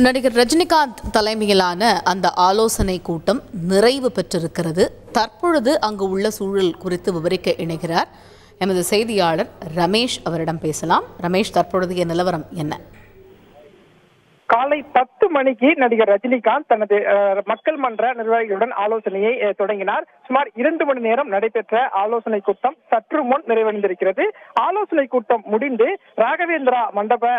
நடிகர் ரஜினிகாந்த் தலைமையிலான அந்த ஆலோசனை கூட்டம் நிறைவு பெற்றிருக்கிறது. தற்பொழுது அங்கு உள்ள சூழல் குறித்து விவரிக்க இணைகிறார் எமது செய்தியாளர் ரமேஷ். அவரிடம் பேசலாம். ரமேஷ், தற்பொழுதைய நிலவரம் என்ன? காலை 10 மணிக்கு நடிகர் ரஜினிகாந்த் தனது மக்கள் மன்ற நிர்வாகிகளுடன் ஆலோசனையை தொடங்கினார். சுமார் 2 மணி நேரம் நடைபெற்ற ஆலோசனை கூட்டம் சற்று முன் நிறைவடைந்திருக்கிறது. ஆலோசனை கூட்டம் முடிந்து ராகவேந்திரா மண்டப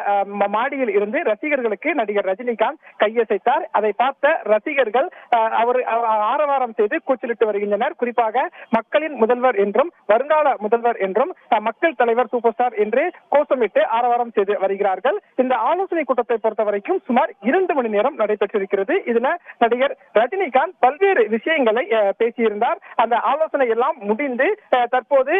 மாடியில் இருந்து ரசிகர்களுக்கு நடிகர் ரஜினிகாந்த் கையசைத்தார். அதை பார்த்த ரசிகர்கள் அவர் ஆரவாரம் செய்து கூச்சலிட்டு வருகின்றனர். குறிப்பாக மக்களின் முதல்வர் என்றும் வருங்கால முதல்வர் என்றும் மக்கள் தலைவர் சூப்பர் ஸ்டார் என்று கோஷமிட்டு ஆரவாரம் செய்து வருகிறார்கள். இந்த ஆலோசனை கூட்டத்தை பொறுத்த வரைக்கும் சுமார் 2 மணி நேரம் நடைபெற்றிருக்கிறது. இதுல நடிகர் ரஜினிகாந்த் பல்வேறு விஷயங்களை பேசியிருந்தார். அந்த ஆலோசனை எல்லாம் முடிந்து தற்போது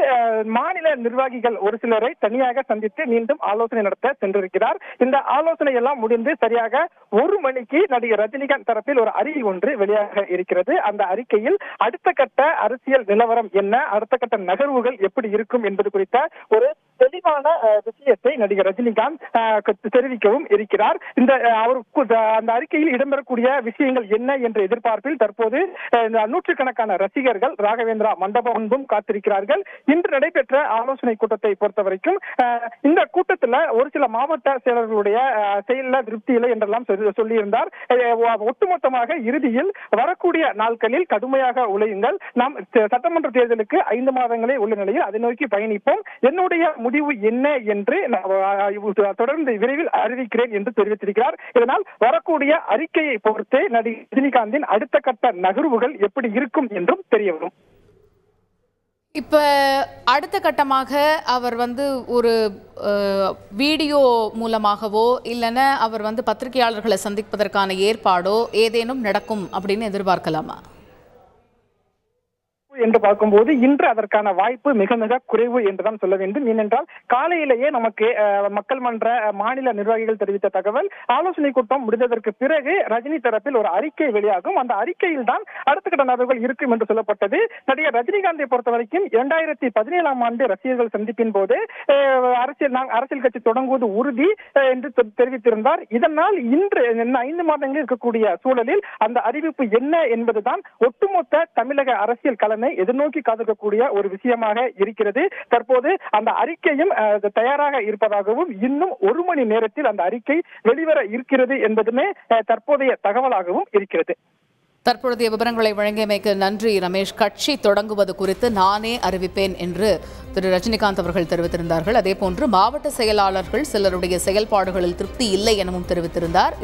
மாநில நிர்வாகிகள் ஒரு சிலரை தனியாக சந்தித்து மீண்டும் ஆலோசனை நடத்த சென்றிருக்கிறார். இந்த ஆலோசனை எல்லாம் முடிந்து சரியாக 1 மணிக்கு நடிகர் ரஜினிகாந்த் தரப்பில் ஒரு அறிக்கை ஒன்று வெளியாக இருக்கிறது. அந்த அறிக்கையில் அடுத்த கட்ட அரசியல் நிலவரம் என்ன, அடுத்த கட்ட நகர்வுகள் எப்படி இருக்கும் என்பது குறித்த ஒரு தெளிவான விஷயத்தை நடிகர் ரஜினிகாந்த் தெரிவிக்கவும் இருக்கிறார். அந்த அறிக்கையில் இடம்பெறக்கூடிய விஷயங்கள் என்ன என்ற எதிர்பார்ப்பில் தற்போது நூற்றுக்கணக்கான ரசிகர்கள் ராகவேந்திரா மண்டபம் முன்பும் காத்திருக்கிறார்கள். இன்று நடைபெற்ற ஆலோசனை கூட்டத்தை பொறுத்த வரைக்கும் இந்த கூட்டத்தில் ஒரு சில மாவட்ட செயலர்களுடைய செயல திருப்தி இல்லை என்றெல்லாம் சொல்லியிருந்தார். ஒட்டுமொத்தமாக இறுதியில் வரக்கூடிய நாட்களில் கடுமையாக உழையுங்கள், நாம் சட்டமன்ற தேர்தலுக்கு 5 மாதங்களே உள்ள நிலையில் அதை நோக்கி பயணிப்போம், என்னுடைய முடிவு என்ன என்று தொடர்ந்து விரைவில் அறிவிக்கிறேன் என்று தெரிவித்திருக்கிறார். இதனால் வரக்கூடிய அறிக்கையை பொறுத்தே நடிகர் ரஜினிகாந்தின் அடுத்த கட்ட நகர்வுகள் எப்படி இருக்கும் என்றும் தெரிய வரும். இப்ப அடுத்த கட்டமாக அவர் ஒரு வீடியோ மூலமாகவோ இல்லைன்னா அவர் பத்திரிகையாளர்களை சந்திப்பதற்கான ஏற்பாடோ ஏதேனும் நடக்கும் அப்படின்னு எதிர்பார்க்கலாமா என்று பார்க்கும்போது இன்று அதற்கான வாய்ப்பு மிக மிக குறைவு என்றுதான் சொல்ல வேண்டும். ஏனென்றால் காலையிலேயே நமக்கு மக்கள் மன்ற மாநில நிர்வாகிகள் தெரிவித்த தகவல், ஆலோசனை கூட்டம் முடிந்ததற்கு பிறகு ரஜினி தரப்பில் ஒரு அறிக்கை வெளியாகும். அந்த அறிக்கையில் தான் அடுத்த கட்ட நகர்வுகள் இருக்கும் என்று சொல்லப்பட்டது. நடிகர் ரஜினிகாந்தை பொறுத்த வரைக்கும் 2017ஆம் ஆண்டு ரசிகர்கள் சந்திப்பின் போது அரசியல் கட்சி தொடங்குவது உறுதி என்று தெரிவித்திருந்தார். இதனால் இன்று 5 மாதங்கள் இருக்கக்கூடிய சூழலில் அந்த அறிவிப்பு என்ன என்பதுதான் ஒட்டுமொத்த தமிழக அரசியல் களம் எதிர்நோக்கி காத்திருக்கக்கூடிய ஒரு விஷயமாக இருக்கிறது. தற்போது அந்த அறிக்கையும் தயாராக இருப்பதாகவும் இன்னும் 1 மணி நேரத்தில் அந்த அறிக்கை வெளிவர இருக்கிறது என்பதுமே தற்போதைய தகவலாகவும் இருக்கிறது. தற்பொழுதைய விவரங்களை வழங்கியமைக்கு நன்றி ரமேஷ். கட்சி தொடங்குவது குறித்து நானே அறிவிப்பேன் என்று திரு ரஜினிகாந்த் அவர்கள் தெரிவித்திருந்தார்கள். அதேபோன்று மாவட்ட செயலாளர்கள் சிலருடைய செயல்பாடுகளில் திருப்தி இல்லை எனவும் தெரிவித்திருந்தார்.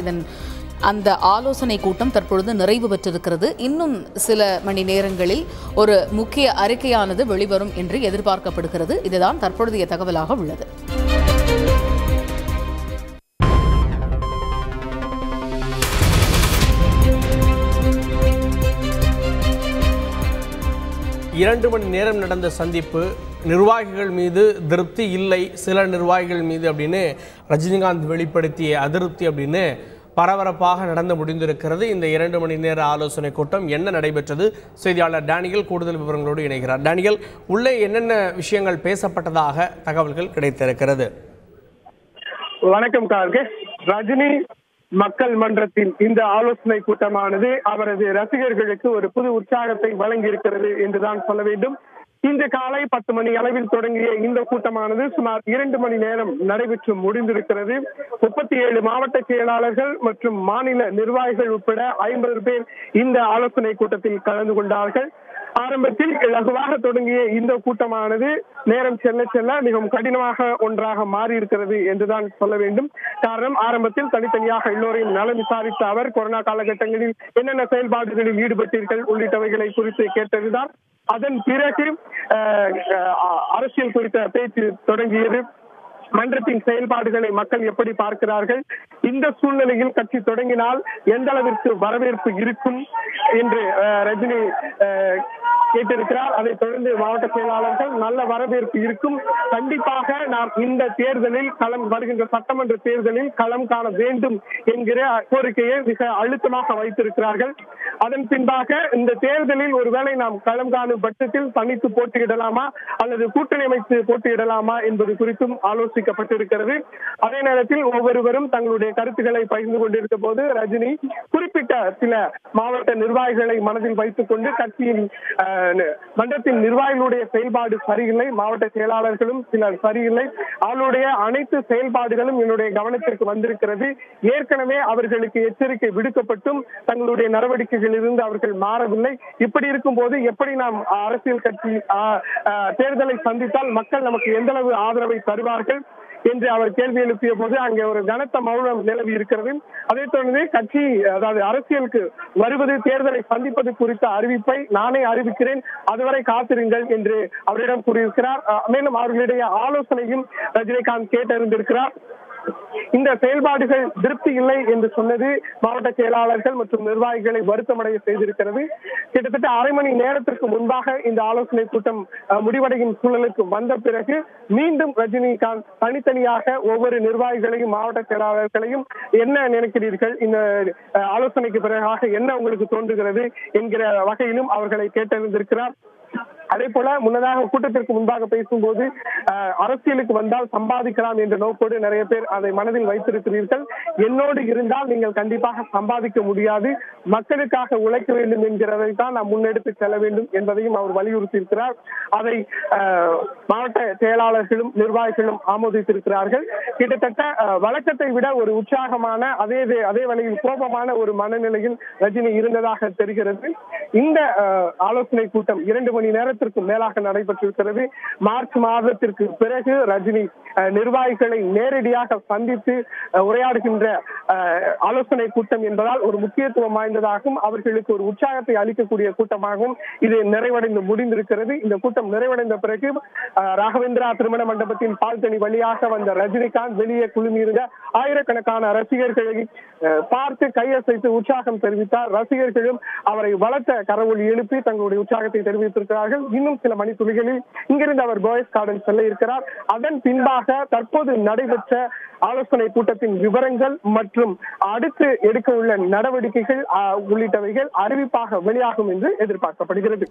அந்த ஆலோசனை கூட்டம் தற்பொழுது நிறைவு பெற்றிருக்கிறது. இன்னும் சில மணி நேரங்களில் ஒரு முக்கிய அறிக்கையானது வெளிவரும் என்று எதிர்பார்க்கப்படுகிறது. இதுதான் தற்பொழுதைய தகவலாக உள்ளது. இரண்டு மணி நேரம் நடந்த சந்திப்பு, நிர்வாகிகள் மீது திருப்தி இல்லை, சில நிர்வாகிகள் மீது அப்படின்னு ரஜினிகாந்த் வெளிப்படுத்திய அதிருப்தி அப்படின்னு பரபரப்பாக நடந்து முடிந்திருக்கிறது. இந்த 2 மணி நேர ஆலோசனை கூட்டம் என்ன நடைபெற்றது? செய்தியாளர் டேனியல் கூடுதல் விவரங்களோடு இணைகிறார். டேனியல், உள்ளே என்னென்ன விஷயங்கள் பேசப்பட்டதாக தகவல்கள் கிடைத்திருக்கிறது? வணக்கம் கார்கே. ரஜினி மக்கள் மன்றத்தின் இந்த ஆலோசனை கூட்டமானது அவரது ரசிகர்களுக்கு ஒரு புது உற்சாகத்தை வழங்கி இருக்கிறது என்றுதான் சொல்ல வேண்டும். இன்று காலை 10 மணி அளவில் தொடங்கிய இந்த கூட்டமானது சுமார் 2 மணி நேரம் நடைபெற்று முடிந்திருக்கிறது. 37 மாவட்ட செயலாளர்கள் மற்றும் மாநில நிர்வாகிகள் உட்பட 50 பேர் இந்த ஆலோசனை கூட்டத்தில் கலந்து கொண்டார்கள். ஆரம்பத்தில் இலகுவாக தொடங்கிய இந்த கூட்டமானது நேரம் செல்ல செல்ல மிகவும் கடினமாக ஒன்றாக மாறி இருக்கிறது என்றுதான் சொல்ல வேண்டும். காரணம், ஆரம்பத்தில் தனித்தனியாக எல்லோரையும் நலம் விசாரித்த அவர் கொரோனா காலகட்டங்களில் என்னென்ன செயல்பாடுகளில் ஈடுபட்டீர்கள் உள்ளிட்டவைகளை குறித்து கேட்டதுதான். அதன் பிறகு அரசியல் குறித்த பேச்சு தொடங்கியது. மன்றத்தின் செயல்பாடுகளை மக்கள் எப்படி பார்க்கிறார்கள், இந்த சூழ்நிலையில் கட்சி தொடங்கினால் எந்த அளவிற்கு வரவேற்பு இருக்கும் என்று ரஜினி கேட்டிருக்கிறார். அதைத் தொடர்ந்து மாவட்ட செயலாளர்கள் நல்ல வரவேற்பு இருக்கும், கண்டிப்பாக நாம் இந்த தேர்தலில் வருகின்ற சட்டமன்ற தேர்தலில் களம் காண வேண்டும் என்கிற கோரிக்கையை மிக அழுத்தமாக வைத்திருக்கிறார்கள். அதன் பின்பாக இந்த தேர்தலில் ஒருவேளை நாம் களம் காணும் பட்சத்தில் தனித்து போட்டியிடலாமா அல்லது கூட்டணி அமைத்து போட்டியிடலாமா என்பது குறித்தும் ஆலோசிக்கப்பட்டிருக்கிறது. அதே நேரத்தில் ஒவ்வொருவரும் தங்களுடைய கருத்துக்களை பகிர்ந்து கொண்டிருந்த போது ரஜினி குறிப்பிட்ட சில மாவட்ட நிர்வாகிகளை மனதில் வைத்துக் கொண்டு கட்சியின் மன்றத்தின் நிர்வாகிகளுடைய செயல்பாடு சரியில்லை, மாவட்ட செயலாளர்களும் சிலர் சரியில்லை, அவர்களுடைய அனைத்து செயல்பாடுகளும் என்னுடைய கவனத்திற்கு வந்திருக்கிறது, ஏற்கனவே அவர்களுக்கு எச்சரிக்கை விடுக்கப்பட்டும் தங்களுடைய நடவடிக்கைகளில் இருந்து அவர்கள் மாறவில்லை, இப்படி இருக்கும் போது எப்படி நாம் அரசியல் கட்சி தேர்தலை சந்தித்தால் மக்கள் நமக்கு எந்த அளவு ஆதரவை தருவார்கள் என்று அவர் கேள்வி எழுப்பிய போது அங்கே ஒரு கனத்த மௌனம் நிலவி இருக்கிறது. அதைத் தொடர்ந்து கட்சி அதாவது அரசியலுக்கு வருவது தேர்தலை சந்திப்பது குறித்த அறிவிப்பை நானே அறிவிக்கிறேன், அதுவரை காத்திருங்கள் என்று அவரிடம் கூறியிருக்கிறார். மேலும் அவர்களுடைய ஆலோசனையும் ரஜினிகாந்த் கேட்டறிந்திருக்கிறார். இந்த செயல்பாடுகள் திருப்தி இல்லை என்று சொன்னது மாவட்ட செயலாளர்கள் மற்றும் நிர்வாகிகளை வருத்தமடைய செய்திருக்கிறது. கிட்டத்தட்ட அரை மணி நேரத்திற்கு முன்பாக இந்த ஆலோசனை கூட்டம் முடிவடையும் சூழலுக்கு வந்த பிறகு மீண்டும் ரஜினிகாந்த் தனித்தனியாக ஒவ்வொரு நிர்வாகிகளையும் மாவட்ட செயலாளர்களையும் என்ன நினைக்கிறீர்கள், இந்த ஆலோசனைக்கு பிறகாக என்ன உங்களுக்கு தோன்றுகிறது என்கிற வகையிலும் அவர்களை கேட்டறிந்திருக்கிறார். அதே போல முன்னதாக கூட்டத்திற்கு முன்பாக பேசும்போது அரசியலுக்கு வந்தால் சம்பாதிக்கலாம் என்ற நோக்கோடு நிறைய பேர் அதை மனதில் வைத்திருக்கிறீர்கள், என்னோடு இருந்தால் நீங்கள் கண்டிப்பாக சம்பாதிக்க முடியாது, மக்களுக்காக உழைக்க வேண்டும் என்கிறதை தான் நாம் முன்னெடுத்து செல்ல வேண்டும் என்பதையும் அவர் வலியுறுத்தி இருக்கிறார். அதை மாவட்ட செயலாளர்களும் நிர்வாகிகளும் ஆமோதித்திருக்கிறார்கள். கிட்டத்தட்ட வழக்கத்தை விட ஒரு உற்சாகமான அதே வழியில் கோபமான ஒரு மனநிலையில் ரஜினி இருந்ததாக தெரிகிறது. இந்த ஆலோசனை கூட்டம் 2 மணி நேரத்திற்கு மேலாக நடைபெற்றிருக்கிறது. மார்ச் மாதத்திற்கு பிறகு ரஜினி நிர்வாகிகளை நேரடியாக சந்தித்து உரையாடுகின்ற ஆலோசனை கூட்டம் என்பதால் ஒரு முக்கியத்துவம் வாய்ந்ததாகவும் அவர்களுக்கு ஒரு உற்சாகத்தை அளிக்கக்கூடிய கூட்டமாகவும் இது நிறைவடைந்து முடிந்திருக்கிறது. இந்த கூட்டம் நிறைவடைந்த பிறகு ராகவேந்திரா திருமண மண்டபத்தின் பால்கனி வழியாக வந்த ரஜினிகாந்த் வெளியே குழுமியிருந்த ஆயிரக்கணக்கான ரசிகர்களை பார்த்து கையசைத்து உற்சாகம் தெரிவித்தார். ரசிகர்களும் அவரை வளர்த்த கரவொலி எழுப்பி தங்களுடைய உற்சாகத்தை தெரிவித்திருக்கிறார்கள். இன்னும் சில மணித்துளிகளில் இங்கிருந்து அவர் போயஸ் கார்டன் செல்ல இருக்கிறார். அதன் பின்பாக தற்போது நடைபெற்ற ஆலோசனை கூட்டத்தின் விவரங்கள் மற்றும் அடுத்து எடுக்க உள்ள நடவடிக்கைகள் உள்ளிட்டவைகள் அறிவிப்பாக வெளியாகும் என்று எதிர்பார்க்கப்படுகிறது.